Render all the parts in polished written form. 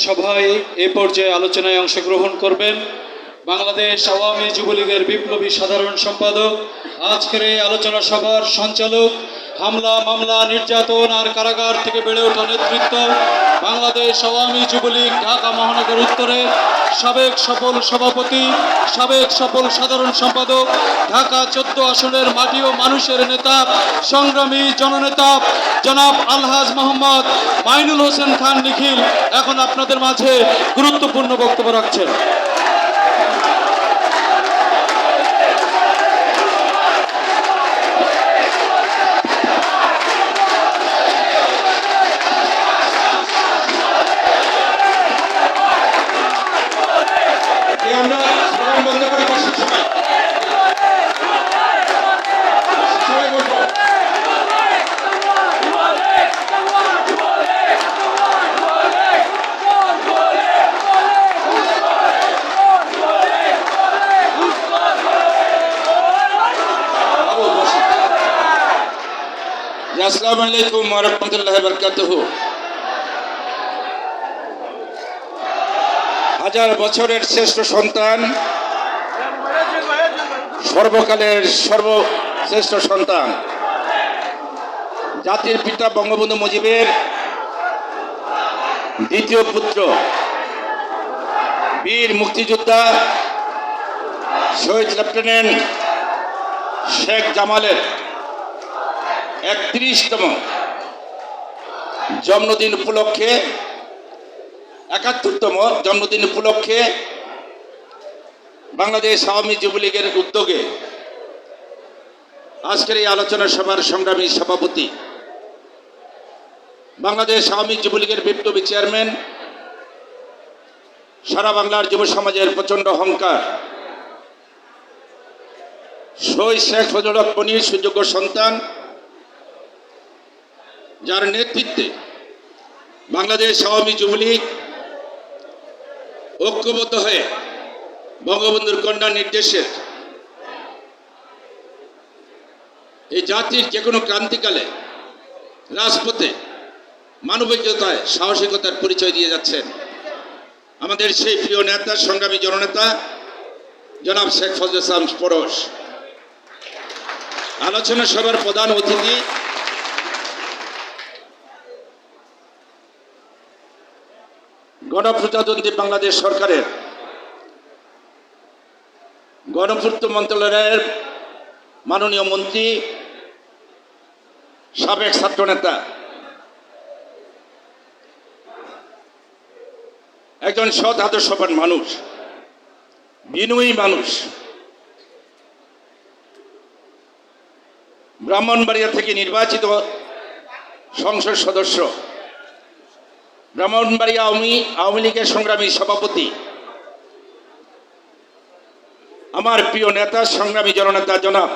সভায় এ পর্যায়ে আলোচনায় অংশগ্রহণ করবেন বাংলাদেশ আওয়ামী যুবলীগের বিপ্লবী সাধারণ সম্পাদক, আজকের এই আলোচনা সভার সঞ্চালক, হামলা মামলা নির্যাতন আর কারাগার থেকে বেড়ে ওঠা নেতৃত্ব, বাংলাদেশ আওয়ামী যুবলীগ ঢাকা মহানগর উত্তরের সাবেক সফল সভাপতি, সাবেক সফল সাধারণ সম্পাদক, ঢাকা 14 আসনের মাটি ও মানুষের নেতা, সংগ্রামী জননেতা জনাব আলহাজ মোহাম্মদ মাইনুল হোসেন খান নিখিল এখন আপনাদের মাঝে গুরুত্বপূর্ণ বক্তব্য রাখছেন। আসসালামু আলাইকুম ওয়া রাহমাতুল্লাহি ওয়া বারাকাতুহু। হাজার বছরের শ্রেষ্ঠ সন্তান, সর্বকালের সর্বশ্রেষ্ঠ সন্তান, জাতির পিতা বঙ্গবন্ধু মুজিবের দ্বিতীয় পুত্র, বীর মুক্তিযোদ্ধা শহীদ লেফটেন্যান্ট শেখ জামালের 31তম জন্মদিন উপলক্ষে, 71তম জন্মদিন উপলক্ষে বাংলাদেশ আওয়ামী যুবলীগের উদ্যোগে আজকের এই আলোচনা সভার সংগ্রামী সভাপতি, বাংলাদেশ আওয়ামী যুবলীগের বিপ্লবী চেয়ারম্যান, সারা বাংলার যুব সমাজের প্রচন্ড অহংকার, শহীদ শেখ ফজলুল হক মনির সুযোগ্য সন্তান, যার নেতৃত্বে বাংলাদেশ আওয়ামী যুবলীগ ঐক্যবদ্ধ হয়ে বঙ্গবন্ধুর কন্যা নির্দেশে এই জাতির যে কোনো ক্রান্তিকালে রাজপথে মানবিকতায় সাহসিকতার পরিচয় দিয়ে যাচ্ছেন আমাদের সেই প্রিয় নেতা, সংগ্রামী জননেতা জনাব শেখ ফজলুল ইসলাম পরশ। আলোচনা সভার প্রধান অতিথি গণপ্রজাতন্ত্রী বাংলাদেশ সরকারের গণপূর্ত মন্ত্রণালয়ের মাননীয় মন্ত্রী, সাবেক ছাত্রনেতা, একজন সৎ আদর্শবান মানুষ, বিনয়ী মানুষ, ব্রাহ্মণবাড়িয়া থেকে নির্বাচিত সংসদ সদস্য, ব্রাহ্মণবাড়িয়া আওয়ামী লীগের সংগ্রামী সভাপতি, আমার প্রিয় নেতা, সংগ্রামী জননেতা জনাব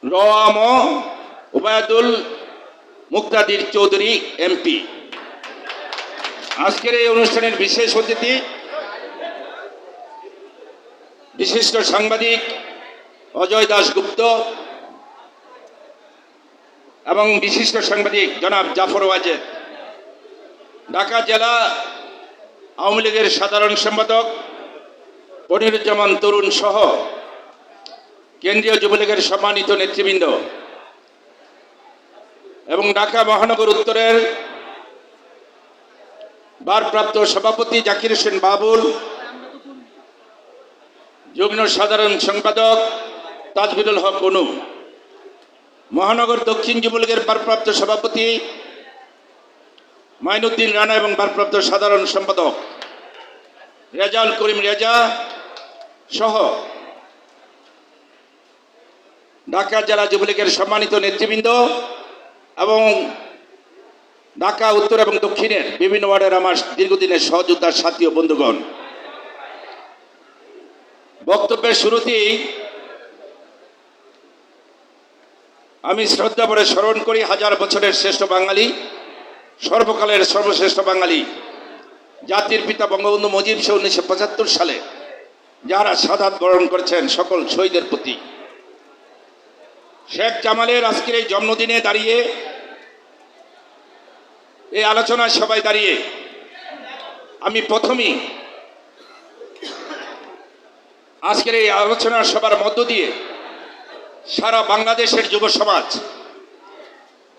রওয়াম ওবায়দুল মুক্তাদির চৌধুরী এমপি। আজকের এই অনুষ্ঠানের বিশেষ অতিথি বিশিষ্ট সাংবাদিক অজয় দাশগুপ্ত এবং বিশিষ্ট সাংবাদিক জনাব জাফর ওয়াজেদ, ঢাকা জেলা আওয়ামী লীগের সাধারণ সম্পাদক মনিরুজ্জামান তরুণ সহ কেন্দ্রীয় যুবলীগের সম্মানিত নেতৃবৃন্দ এবং ঢাকা মহানগর উত্তরের ভারপ্রাপ্ত সভাপতি জাকির হোসেন বাবুল, যুগ্ম সাধারণ সম্পাদক তাজবিরুল হক অনু, মহানগর দক্ষিণ যুবলীগের ভারপ্রাপ্ত সভাপতি মাইনুদ্দিন রানা এবং ভারপ্রাপ্ত সাধারণ সম্পাদক রেজাউল করিম রেজা সহ ঢাকা জেলা যুবলীগের সম্মানিত নেতৃবৃন্দ এবং ঢাকা উত্তর এবং দক্ষিণের বিভিন্ন ওয়ার্ডের আমার দীর্ঘদিনের সহযোদ্ধার সাথী ও বন্ধুগণ, বক্তব্যের শুরুতেই আমি শ্রদ্ধা ভরে স্মরণ করি হাজার বছরের শ্রেষ্ঠ বাঙালি, সর্বকালের সর্বশ্রেষ্ঠ বাঙালি, জাতির পিতা বঙ্গবন্ধু মুজিব 1975 সালে যারা শাহাদাত বরণ করেছেন সকল শহীদের প্রতি শেখ জামালের আজকের এই জন্মদিনে দাঁড়িয়ে, এই আলোচনা সভায় দাঁড়িয়ে আমি প্রথমেই আজকের এই আলোচনা সভার মধ্য দিয়ে সারা বাংলাদেশের যুব সমাজ,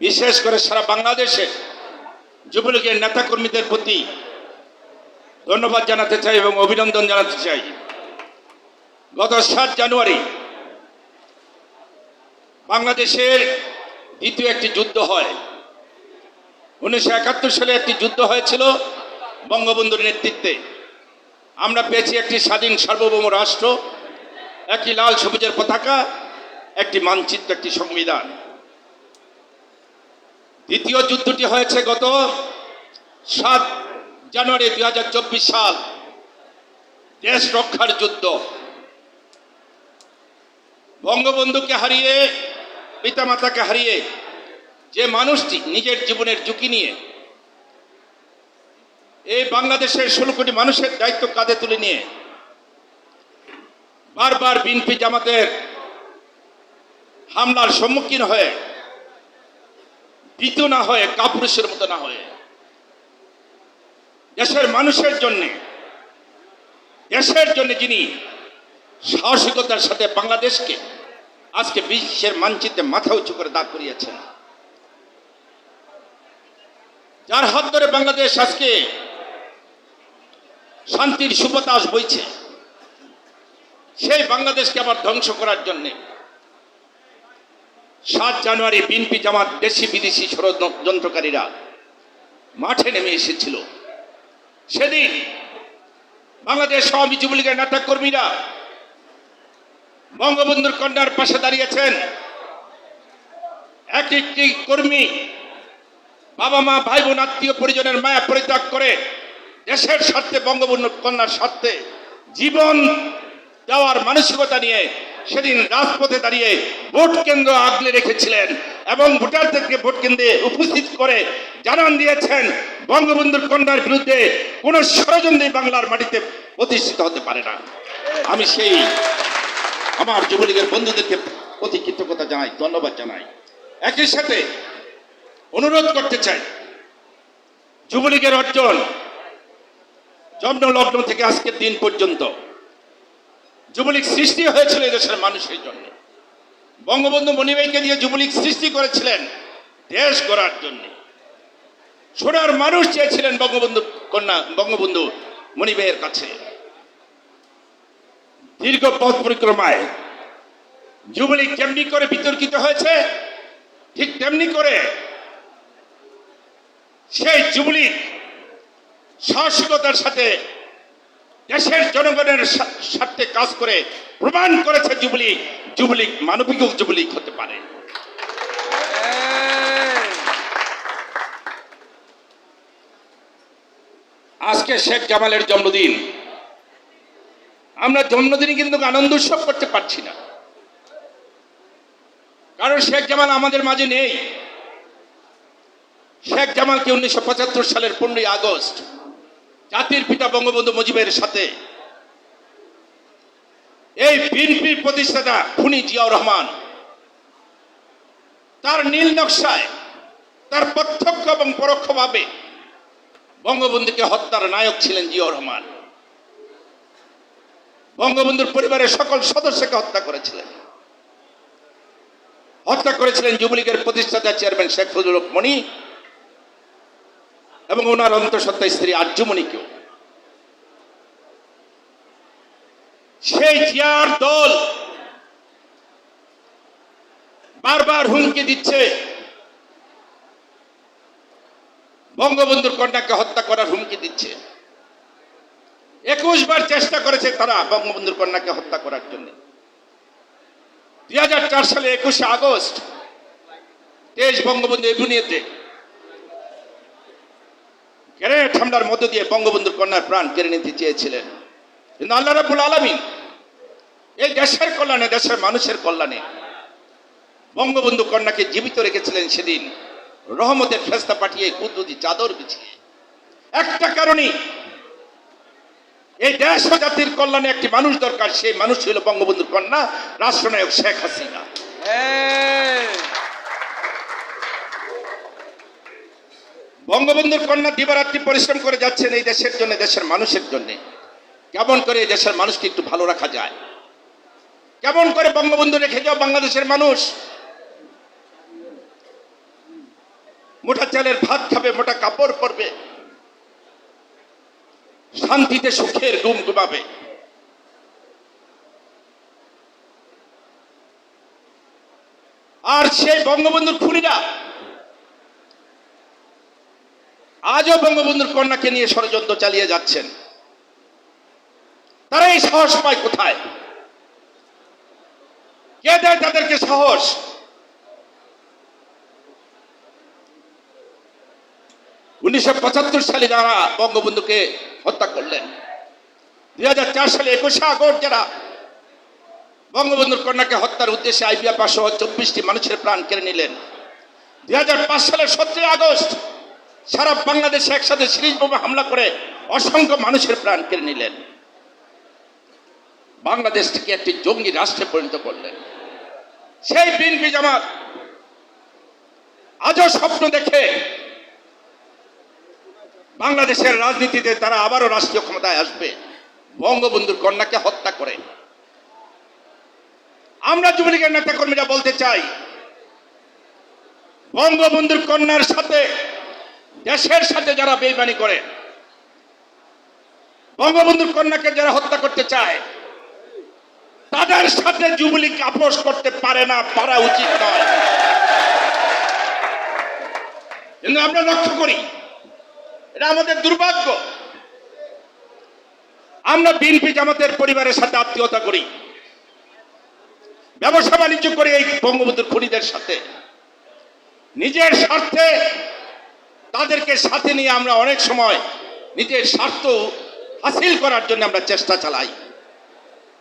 বিশেষ করে সারা বাংলাদেশে যুবলীগের নেতাকর্মীদের প্রতি ধন্যবাদ জানাতে চাই এবং অভিনন্দন জানাতে চাই। গত 7 জানুয়ারি বাংলাদেশের দ্বিতীয় একটি যুদ্ধ হয়। 1971 সালে একটি যুদ্ধ হয়েছিল বঙ্গবন্ধুর নেতৃত্বে। আমরা পেয়েছি একটি স্বাধীন সার্বভৌম রাষ্ট্র, একটি লাল সবুজের পতাকা, একটি মানচিত্র, একটি সংবিধান। দ্বিতীয় যুদ্ধটি হয়েছে গত 7 জানুয়ারি 2024 সাল, দেশ রক্ষার যুদ্ধ। বঙ্গবন্ধুকে হারিয়ে, পিতামাতাকে হারিয়ে যে মানুষটি নিজের জীবনের ঝুঁকি নিয়ে এই বাংলাদেশের 16 কোটি মানুষের দায়িত্ব কাঁধে তুলে নিয়ে বারবার বিএনপি জামাতের হামলার সম্মুখীন হয়ে, ভীতু না হয়ে, কাপুরুষের মতো না হয়ে দেশের মানুষের জন্য, দেশের জন্য যিনি সাহসিকতার সাথে বাংলাদেশকে আজকে বিশ্বের মানচিত্রে মাথা উঁচু করে দাঁড় করিয়েছেন, যার হাত ধরে বাংলাদেশ আজকে শান্তির সুবাতাস বইছে, সেই বাংলাদেশকে আবার ধ্বংস করার জন্য 7 জানুয়ারি বিএনপি জামাত, দেশি বিদেশি ষড়যন্ত্রকারীরা মাঠে নেমে এসেছিল। সেদিন বাংলাদেশ আওয়ামী যুবলীগের নেতা কর্মীরা বঙ্গবন্ধুর কন্যার পাশে দাঁড়িয়েছেন। এক একটি কর্মী বাবা মা ভাই বোন আত্মীয় পরিজনের মায়া পরিত্যাগ করে দেশের স্বার্থে, বঙ্গবন্ধুর কন্যার স্বার্থে জীবন দেওয়ার মানসিকতা নিয়ে সেদিন রাজপথে দাঁড়িয়ে ভোট কেন্দ্র আগলে রেখেছিলেন এবং ভোটারদেরকে ভোট কেন্দ্রে উপস্থিত করে জানান দিয়েছেন বঙ্গবন্ধুর কন্যার বিরুদ্ধে কোন ষড়যন্ত্রই বাংলার মাটিতে প্রতিষ্ঠিত হতে পারে না। আমি সেই আমার যুবলীগের বন্ধুদেরকে প্রতি কৃতজ্ঞতা জানাই, ধন্যবাদ জানাই। একই সাথে অনুরোধ করতে চাই, যুবলীগের অর্জন জন্ম লগ্ন থেকে আজকের দিন পর্যন্ত যুবলীগ সৃষ্টি হয়েছিল দেশের মানুষের জন্য। বঙ্গবন্ধু মনিভাইকে দিয়ে যুবলীগ সৃষ্টি করেছিলেন দেশ গড়ার জন্য। সোনার মানুষ চেয়েছিলেন বঙ্গবন্ধু কন্যা, বঙ্গবন্ধু মনিভাইয়ের কাছে। দীর্ঘ পথ পরিক্রমায় যুবলীগ যেমনি করে বিতর্কিত হয়েছে, ঠিক তেমনি করে সেই যুবলীগ সাহসিকতার সাথে দেশের জনগণের স্বার্থে কাজ করে প্রমাণ করেছে যুবলীগ মানবিক যুবলীগ হতে পারে। আজকে শেখ জামালের জন্মদিন। আমরা জন্মদিনে কিন্তু আনন্দ উৎসব করতে পারছি না, কারণ শেখ জামাল আমাদের মাঝে নেই। শেখ জামালকে 1975 সালের 15ই আগস্ট জাতির পিতা বঙ্গবন্ধু মুজিবের সাথে এই বিএনপির প্রতিষ্ঠাতা খুনি জিয়াউর রহমান, তার নীল নকশায়, তার প্রত্যক্ষ এবং পরোক্ষভাবে বঙ্গবন্ধুকে হত্যার নায়ক ছিলেন জিয়াউর রহমান। বঙ্গবন্ধুর পরিবারের সকল সদস্যকে হত্যা করেছিলেন। হত্যা করেছিলেন যুবলীগের প্রতিষ্ঠাতা চেয়ারম্যান শেখ ফজলুল হক মনি এবং ওনার অন্তঃসত্ত্বা স্ত্রী আরজুমনিকেও। সেই জিয়ার দল বারবার হুমকি দিচ্ছে, বঙ্গবন্ধুর কন্যাকে হত্যা করার হুমকি দিচ্ছে। 21 বার চেষ্টা করেছে তারা বঙ্গবন্ধুর কন্যাকে হত্যা করার জন্য। 2004 সালে 21শে আগস্ট দেশ বঙ্গবন্ধু এভিনিউতে গ্রেনেড হামলার মধ্য দিয়ে বঙ্গবন্ধুর কন্যার প্রাণ কেড়ে নিতে চেয়েছিলেন, কিন্তু আল্লাহ রাব্বুল আলামিন এই দেশের কল্যাণে, দেশের মানুষের কল্যাণে বঙ্গবন্ধু কন্যাকে জীবিত রেখেছিলেন। সেদিন রহমতের ফেরেশতা পাঠিয়ে কুদরতি চাদর বিছিয়ে। একটা কারণে এই দেশ ও জাতির কল্যাণে একটি মানুষ দরকার, সেই মানুষ ছিল বঙ্গবন্ধুর কন্যা রাষ্ট্রনায়ক শেখ হাসিনা। বঙ্গবন্ধুর কন্যা দিবারাত্রি পরিশ্রম করে যাচ্ছেন এই দেশের জন্য, দেশের মানুষের জন্য। কেমন করে এই দেশের মানুষকে একটু ভালো রাখা যায়, কেমন করে বঙ্গবন্ধু রেখে যাও বাংলাদেশের মানুষ মোটা চালের ভাত খাবে, মোটা কাপড় পরবে, শান্তিতে সুখের ঘুম ঘুমাবে। আর সেই বঙ্গবন্ধুর খুনিরা আজও বঙ্গবন্ধুর কন্যাকে নিয়ে ষড়যন্ত্র চালিয়ে যাচ্ছেন। তারা এই সাহস পায় কোথায়? কে দেয় তাদেরকে সাহস? উনিশশো ৭৫ সালে যারা বঙ্গবন্ধুকে হত্যা করলেন, ২০০৪ সালে ২১শে আগস্ট যারা বঙ্গবন্ধুর কন্যাকে হত্যার উদ্দেশ্যে আইবিএফ সহ ২৪টি মানুষের প্রাণ কেড়ে নিলেন, ২০০৫ সালের ১৭ আগস্ট সারা বাংলাদেশে একসাথে সিরিজ বোমা হামলা করে অসংখ্য মানুষের প্রাণ কেড়ে নিলেন, বাংলাদেশকে একটি জঙ্গি রাষ্ট্রে পরিণত করলেন। সেই বিএনপি জামাত আজও স্বপ্ন দেখে বাংলাদেশের রাজনীতিতে তারা আবারও রাষ্ট্রীয় ক্ষমতায় আসবে বঙ্গবন্ধুর কন্যাকে হত্যা করে। আমরা যুবলীগের নেতা কর্মীরা বলতে চাই, বঙ্গবন্ধুর কন্যার সাথে দেশের সাথে যারা বেইমানি করে, বঙ্গবন্ধুর কন্যাকে যারা হত্যা করতে চায়, তাদের সাথে যুবলীগ আপোষ করতে পারে না, পারা উচিত নয়। কিন্তু আমরা লক্ষ্য করি, এটা আমাদের দুর্ভাগ্য, আমরা বিএনপি জামাতের পরিবারের সাথে আত্মীয়তা করি, ব্যবসা বাণিজ্য করি এই বঙ্গবন্ধুর খুনিদের সাথে, নিজের স্বার্থে তাদেরকে সাথে নিয়ে আমরা অনেক সময় নিজের স্বার্থ হাসিল করার জন্য আমরা চেষ্টা চালাই।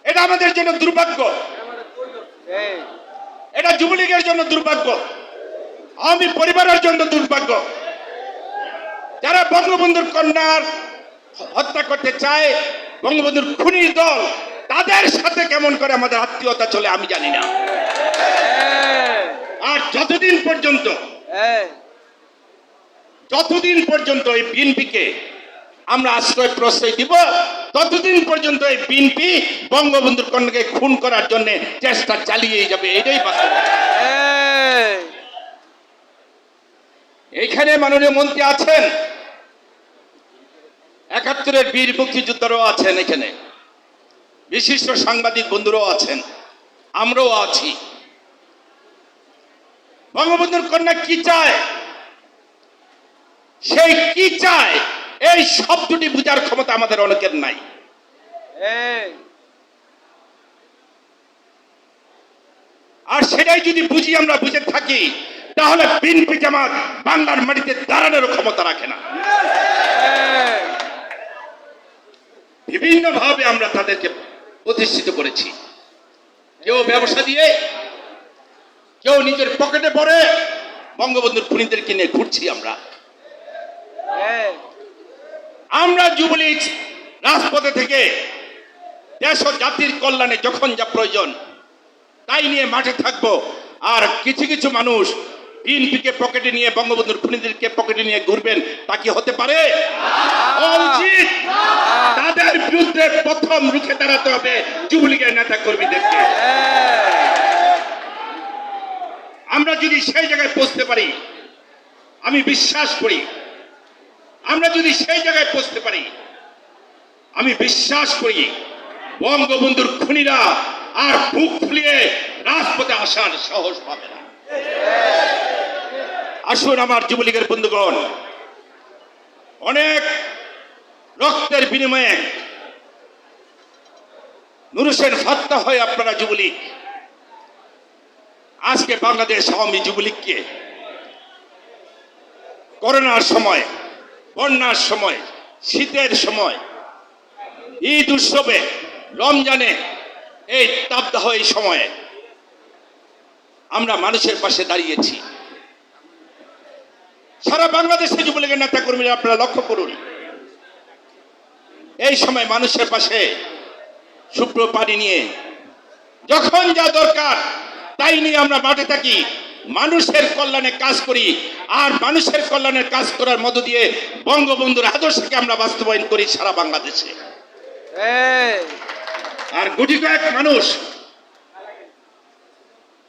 এটা আমাদের জন্য দুর্ভাগ্য, এটা যুবলীগের জন্য দুর্ভাগ্য, আওয়ামী পরিবারের জন্য দুর্ভাগ্য। যারা বঙ্গবন্ধুর কন্যার হত্যা করতে চায়, বঙ্গবন্ধুর খুনির দল, তাদের সাথে কেমন করে আমাদের আত্মীয়তা চলে আমি জানি না। আর যতদিন পর্যন্ত এই বিএনপিকে আমরা আশ্রয় প্রশ্রয় দিব, ততদিন পর্যন্ত এই বিএনপি বঙ্গবন্ধুর কন্যাকে খুন করার জন্য চেষ্টা চালিয়েই যাবে, এটাই বাস্তব। এইখানে মাননীয় মন্ত্রী আছেন, ৭১-এর বীর মুক্তিযোদ্ধারাও আছেন, এখানে বিশিষ্ট সাংবাদিক বন্ধুরাও আছেন, আমরাও আছি। বঙ্গবন্ধুর কন্যা কি চায়, সেই কি চায় এই শব্দটি বুঝার ক্ষমতা আমাদের অনেকের নাই। আর সেটাই যদি বুঝি, আমরা বুঝে থাকি, তাহলে বিএনপি জামাত বাংলার মাটিতে দাঁড়ানোর ক্ষমতা রাখে না। বিভিন্ন ভাবে আমরা তাদেরকে প্রতিষ্ঠিত করেছি, কেউ ব্যবসা দিয়ে, কেউ নিজের পকেটে পড়ে বঙ্গবন্ধুর খুনিদেরকে নিয়ে ঘুরছি। আমরা যুবলীগ রাজপথে থেকে দেশ ও জাতির কল্যাণে যখন যা প্রয়োজন তাই নিয়ে মাঠে থাকবো। আর কিছু কিছু মানুষ বিএনপিকে পকেটে নিয়ে বঙ্গবন্ধুর খুনিদেরকে পকেটে নিয়ে ঘুরবেন, তা কি হতে পারে? উচিত তাদের বিরুদ্ধে প্রথম রুখে দাঁড়াতে হবে যুবলীগের নেতা কর্মীদেরকে। আমরা যদি সেই জায়গায় পৌঁছতে পারি, আমি বিশ্বাস করি, আমরা যদি সেই জায়গায় পৌঁছতে পারি, আমি বিশ্বাস করি বঙ্গবন্ধুর খুনিরা আর বুক ফুলিয়ে রাজপথে আসার সাহস পাবে না। আসুন আমার যুবলীগের বন্ধুগণ, অনেক রক্তের বিনিময়ে নূর হোসেন হত্যা হয় আপনারা যুবলীগ, আজকে বাংলাদেশ আওয়ামী যুবলীগকে করোনার সময়, বন্যার সময়, শীতের সময়, ঈদ উৎসবে, রমজানে, এই তাপদাহ এই সময়ে আমরা মানুষের পাশে দাঁড়িয়েছি। সারা বাংলাদেশে যুবলীগের নেতা কর্মীরা আপনারা লক্ষ্য করুন, এই সময় মানুষের পাশে শুভ্র পানি নিয়ে যখন যা দরকার তাই নিয়ে আমরা মাঠে থাকি, মানুষের কল্যাণে কাজ করি, আর মানুষের কল্যাণের কাজ করার মধ্য দিয়ে বঙ্গবন্ধুর আদর্শকে আমরা বাস্তবায়ন করি সারা বাংলাদেশে। আর গুটি কয়েক মানুষ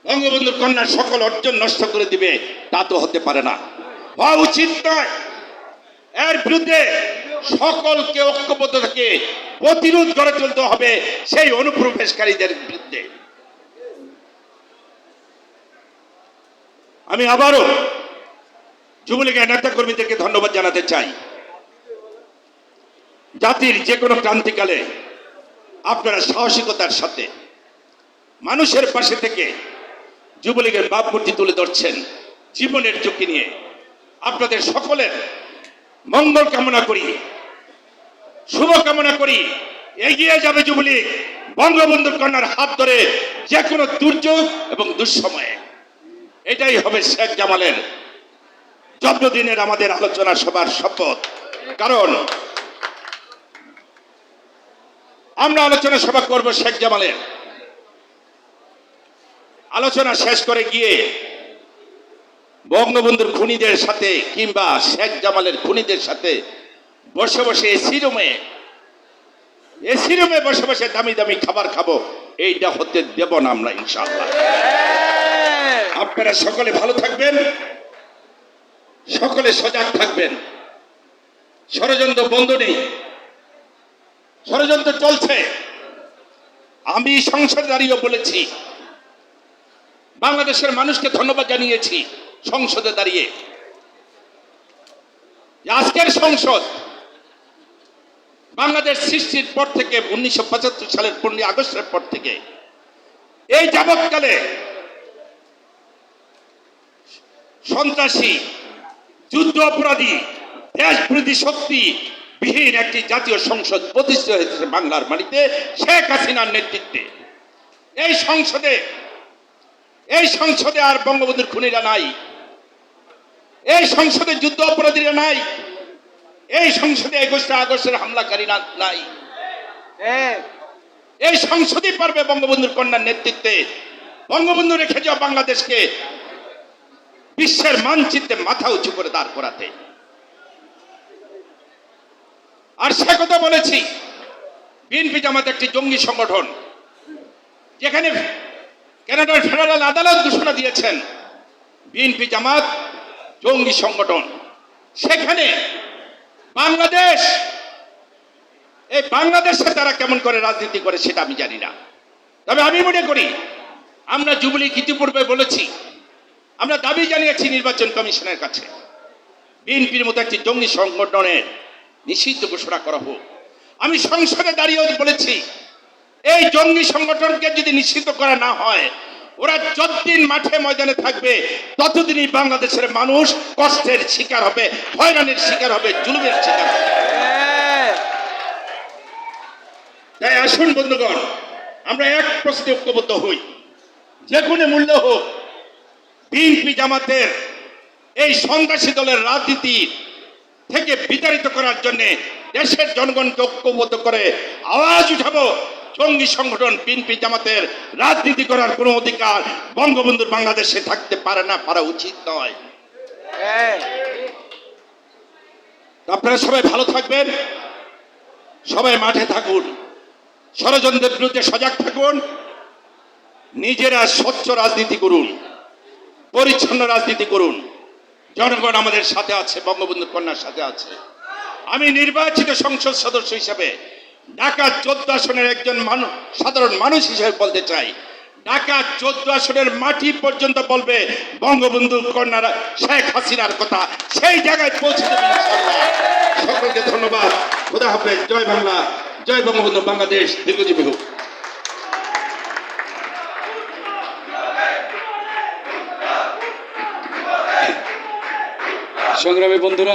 বঙ্গবন্ধুর কন্যার সকল অর্জন নষ্ট করে দিবে, তা তো হতে পারে না, হওয়া উচিত নয়। এর বিরুদ্ধে সকলকে ঐক্যবদ্ধ থেকে প্রতিরোধ গড়ে তুলতে হবে সেই অনুপ্রবেশকারীদের বিরুদ্ধে। আমি আবারও যুবলীগের নেতা কর্মীদেরকে ধন্যবাদ জানাতে চাই। জাতির যে কোনো ক্রান্তিকালে আপনারা সাহসিকতার সাথে মানুষের পাশে থেকে যুবলীগের ভাবমূর্তি তুলে ধরছেন জীবনের ঝুঁকি নিয়ে। আপনাদের সকলের মঙ্গল কামনা করি, শুভ কামনা করি। এগিয়ে যাবে যুবলীগ বঙ্গবন্ধুর কন্যার হাত ধরে যে কোনো দুর্যোগ এবং দুঃসময়ে। এটাই হবে শেখ জামালের জন্মদিনের আমাদের আলোচনা সভার শপথ। কারণ আমরা আলোচনা সভা করব শেখ জামালের, আলোচনা শেষ করে গিয়ে বঙ্গবন্ধুর খুনিদের সাথে কিংবা শেখ জামালের খুনিদের সাথে বসে বসে এসি রুমে বসে বসে দামি দামি খাবার খাবো, এইটা হতে দেব না আমরা ইনশাআল্লাহ। আপনারা সকলে ভালো থাকবেন, সকলে সজাগ থাকবেন। ষড়যন্ত্র বন্ধ নেই, ষড়যন্ত্র চলছে। আমি সংসদে দাঁড়িয়ে বলেছি, বাংলাদেশের মানুষকে ধন্যবাদ জানিয়েছি সংসদে দাঁড়িয়ে। আজকের সংসদ বাংলাদেশ সৃষ্টির পর থেকে 1975 সালের 15 আগস্টের পর থেকে এই যাবৎকালে সন্ত্রাসী, যুদ্ধ অপরাধী, দেশ বিরোধী শক্তি বিহীন একটি জাতীয় সংসদ প্রতিষ্ঠিত হয়েছে বাংলার মাটিতে শেখ হাসিনার নেতৃত্বে। এই সংসদে আর বঙ্গবন্ধুর খুনিরা নাই, এই সংসদে যুদ্ধ অপরাধীরা নাই, এই সংসদে 21 আগস্টের হামলাকারীরা নাই। এই সংসদই পারবে বঙ্গবন্ধুর কন্যার নেতৃত্বে বঙ্গবন্ধু রেখে যাওয়া বাংলাদেশকে বিশ্বের মানচিত্রে মাথা উঁচু করে দাঁড় করাতে। আর সে কথা বলেছি, বিএনপি জামাত একটি জঙ্গি সংগঠন, যেখানে কানাডার ফেডারেল আদালত ঘোষণা দিয়েছেন বিএনপি জামাত জঙ্গি সংগঠন। সেখানে বাংলাদেশে তারা কেমন করে রাজনীতি করে সেটা আমি জানি না। তবে আমি মনে করি, আমরা যুবলীগ ইতিপূর্বে বলেছি, আমরা দাবি জানিয়েছি নির্বাচন কমিশনের কাছে, বিএনপির মতো একটি জঙ্গি সংগঠনের নিষিদ্ধ ঘোষণা করা হোক। আমি সংসদে দাঁড়িয়ে বলেছি, এই জঙ্গি সংগঠনকে যদি নিষিদ্ধ করা না হয়, ওরা যতদিন মাঠে ময়দানে থাকবে ততদিনই বাংলাদেশের মানুষ কষ্টের শিকার হবে, হয়রানির শিকার হবে, জুলুমের শিকার হবে। তাই আসুন বন্ধুগণ, আমরা এক প্রশ্নে ঐক্যবদ্ধ হই, যে কোনো মূল্য হোক বিএনপি জামাতের এই সন্ত্রাসী দলের রাজনীতি থেকে বিতাড়িত করার জন্য দেশের জনগণকে ঐক্যবদ্ধ করে আওয়াজ উঠাবো। জঙ্গি সংগঠন বিএনপি জামাতের রাজনীতি করার কোনো অধিকার বঙ্গবন্ধুর বাংলাদেশে থাকতে পারে না, পারা উচিত নয়। আপনারা সবাই ভালো থাকবেন, সবাই মাঠে থাকুন, ষড়যন্ত্রের বিরুদ্ধে সজাগ থাকুন, নিজেরা স্বচ্ছ রাজনীতি করুন, পরিচ্ছন্ন রাজনীতি করুন। জনগণ আমাদের সাথে আছে, বঙ্গবন্ধুর কন্যার সাথে আছে। আমি নির্বাচিত সংসদ সদস্য হিসেবে ঢাকা 14 আসনের একজন সাধারণ মানুষ হিসেবে বলতে চাই, ঢাকা 14 আসনের মাটি পর্যন্ত বলবে বঙ্গবন্ধুর কন্যার শেখ হাসিনার কথা, সেই জায়গায় পৌঁছে দেবে ইনশাআল্লাহ। সকলকে ধন্যবাদ। খোদা হাফেজ। জয় বাংলা, জয় বঙ্গবন্ধু। বাংলাদেশ দীর্ঘজীবী হোক। সংগ্রামী বন্ধুরা,